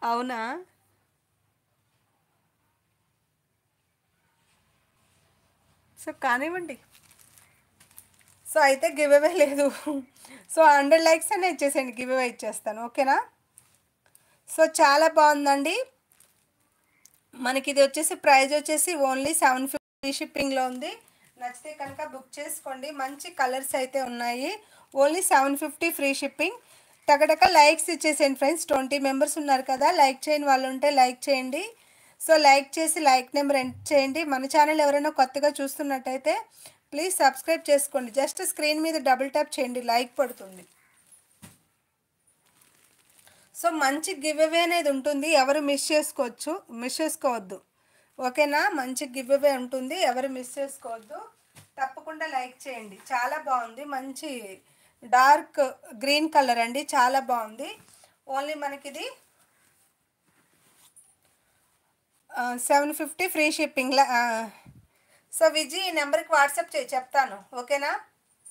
అవునా? సో కానివ్వండి. సో అయితే గివ్ అవే లేదు. సో 100 లైక్స్ అనే ఇచ్చేసేయండి, గివ్ అవే ఇచ్చేస్తాను. ఓకేనా? సో చాలా బాగుందండి. మనకి ఇది వచ్చేసి ప్రైస్ వచ్చేసి ఓన్లీ 750 షిప్పింగ్లో ఉంది. నచ్చితే కనుక బుక్ చేసుకోండి. మంచి కలర్స్ అయితే ఉన్నాయి. Only 750 free shipping. టకటక లైక్స్ ఇచ్చేసేయండి ఫ్రెండ్స్. 20 మెంబర్స్ ఉన్నారు కదా, లైక్ చేయని వాళ్ళు ఉంటే లైక్ చేయండి. సో లైక్ చేసి లైక్ నెంబర్ ఎంటర్ చేయండి. మన ఛానల్ ఎవరైనా కొత్తగా చూస్తున్నట్టయితే ప్లీజ్ సబ్స్క్రైబ్ చేసుకోండి. జస్ట్ స్క్రీన్ మీద డబుల్ ట్యాప్ చేయండి, లైక్ పడుతుంది. సో మంచి గివ్ అవే అనేది ఉంటుంది, ఎవరు మిస్ చేసుకోవద్దు. ఓకేనా? మంచి గివ్ అవే ఉంటుంది, ఎవరు మిస్ చేసుకోవద్దు. తప్పకుండా లైక్ చేయండి. చాలా బాగుంది, మంచి డార్క్ గ్రీన్ కలర్ అండి, చాలా బాగుంది. ఓన్లీ మనకిది 750 ఫ్రీ షిప్పింగ్లా. సో విజీ ఈ నెంబర్కి వాట్సాప్ చేయి, చెప్తాను. ఓకేనా?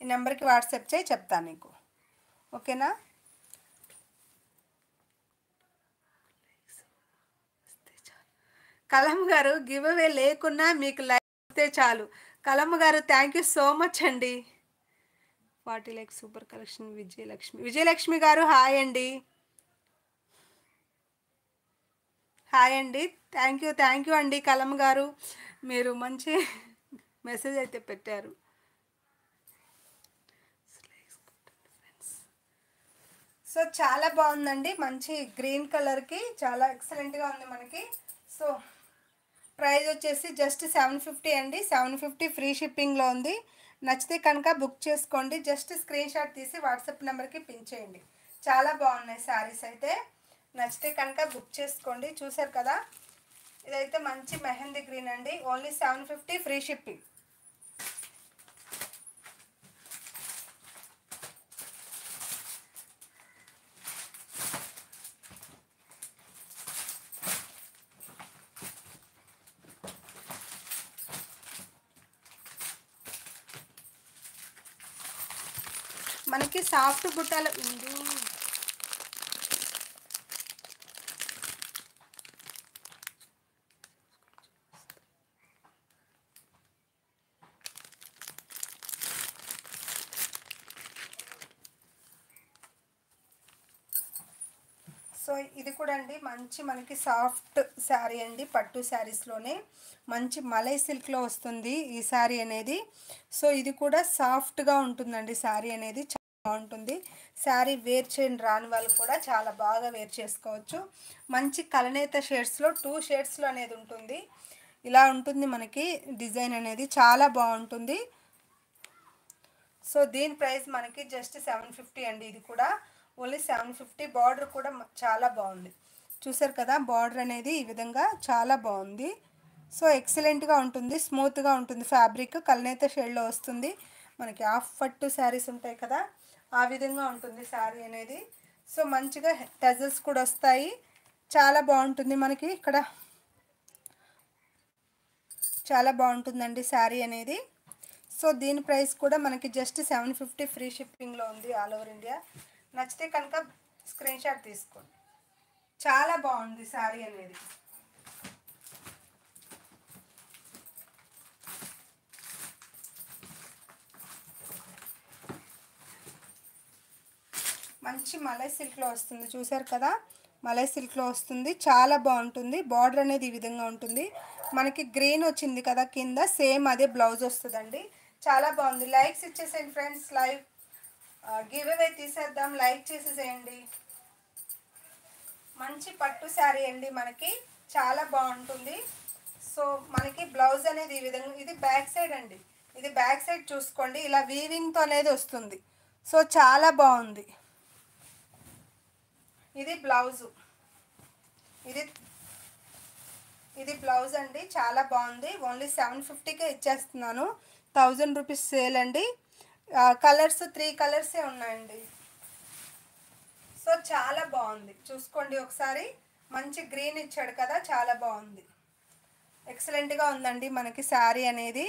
ఈ నెంబర్కి వాట్సాప్ చేయి, చెప్తాను నీకు. ఓకేనా? కలమ్ గారు, గివ్ అవే లేకున్నా మీకు లైక్ ఇస్తే చాలు. కలమ్ గారు, థ్యాంక్ యూ సో మచ్ అండి. 40 లైక్ సూపర్ కలెక్షన్. విజయలక్ష్మి గారు హాయ్ అండి. హాయ్ అండి. థ్యాంక్ యూ అండి కలమ్ గారు, మీరు మంచి మెసేజ్ అయితే పెట్టారు. సో చాలా బాగుందండి, మంచి గ్రీన్ కలర్కి చాలా ఎక్సలెంట్గా ఉంది మనకి. సో ప్రైస్ వచ్చేసి జస్ట్ 750 అండి. 750 ఫ్రీ షిప్పింగ్లో ఉంది. నచ్చితే కనుక బుక్ చేసుకోండి. జస్ట్ స్క్రీన్ షాట్ తీసి వాట్సాప్ నెంబర్కి పిన్ చేయండి. చాలా బాగున్నాయి శారీస్ అయితే. నచ్చితే కనుక బుక్ చేసుకోండి. చూసారు కదా, ఇదైతే మంచి మెహందీ గ్రీన్ అండి. Only 750 free shipping. మనకి సాఫ్ట్ బుట్టలు ఉంది. సో ఇది కూడా అండి మంచి మనకి సాఫ్ట్ శారీ అండి, పట్టు శారీస్లోనే మంచి మలై సిల్క్లో వస్తుంది ఈ శారీ అనేది. సో ఇది కూడా సాఫ్ట్గా ఉంటుందండి శారీ అనేది, చాలా బాగుంటుంది. శారీ వేర్ చేయని రాని వాళ్ళు కూడా చాలా బాగా వేర్ చేసుకోవచ్చు. మంచి కలనేత షేడ్స్లో 2 షేడ్స్లో అనేది ఉంటుంది. ఇలా ఉంటుంది మనకి డిజైన్ అనేది, చాలా బాగుంటుంది. సో దీని ప్రైస్ మనకి జస్ట్ 750 అండి. ఇది కూడా ఓన్లీ 750. బార్డర్ కూడా చాలా బాగుంది. చూసారు కదా, బార్డర్ అనేది ఈ విధంగా చాలా బాగుంది. సో ఎక్సలెంట్గా ఉంటుంది, స్మూత్గా ఉంటుంది. ఫ్యాబ్రిక్ కల్నేత షేడ్లో వస్తుంది. మనకి హాఫ్ పట్టు శారీస్ ఉంటాయి కదా, ఆ విధంగా ఉంటుంది శారీ అనేది. సో మంచిగా టజల్స్ కూడా వస్తాయి, చాలా బాగుంటుంది మనకి. ఇక్కడ చాలా బాగుంటుందండి శారీ అనేది. సో దీని ప్రైస్ కూడా మనకి జస్ట్ 750 ఫ్రీ షిప్పింగ్లో ఉంది ఆల్ ఓవర్ ఇండియా. నచ్చితే కనుక స్క్రీన్ షాట్ తీసుకోండి. చాలా బాగుంది శారీ అనేది. మంచి మలై సిల్క్లో వస్తుంది, చూసారు కదా, మలై సిల్క్లో వస్తుంది, చాలా బాగుంటుంది. బార్డర్ అనేది ఈ విధంగా ఉంటుంది. మనకి గ్రీన్ వచ్చింది కదా కింద, సేమ్ అదే బ్లౌజ్ వస్తుందండి. చాలా బాగుంది. లైక్స్ ఇచ్చేసేయండి ఫ్రెండ్స్. లైవ్ గివ్ అవే తీసేద్దాం, లైక్ చేసేసేయండి. మంచి పట్టు శారీ అండి మనకి, చాలా బాగుంటుంది. సో మనకి బ్లౌజ్ అనేది ఈ విధంగా, ఇది బ్యాక్ సైడ్ అండి, ఇది బ్యాక్ సైడ్ చూసుకోండి, ఇలా వీవింగ్తో అనేది వస్తుంది. సో చాలా బాగుంది. ఇది బ్లౌజు, ఇది ఇది బ్లౌజ్ అండి, చాలా బాగుంది. ఓన్లీ 750కే ఇచ్చేస్తున్నాను. 1000 రూపీస్ సేల్ అండి. కలర్స్ 3 కలర్సే ఉన్నాయండి. సో చాలా బాగుంది, చూసుకోండి ఒకసారి. మంచి గ్రీన్ ఇచ్చాడు కదా, చాలా బాగుంది, ఎక్సలెంట్గా ఉందండి మనకి శారీ అనేది.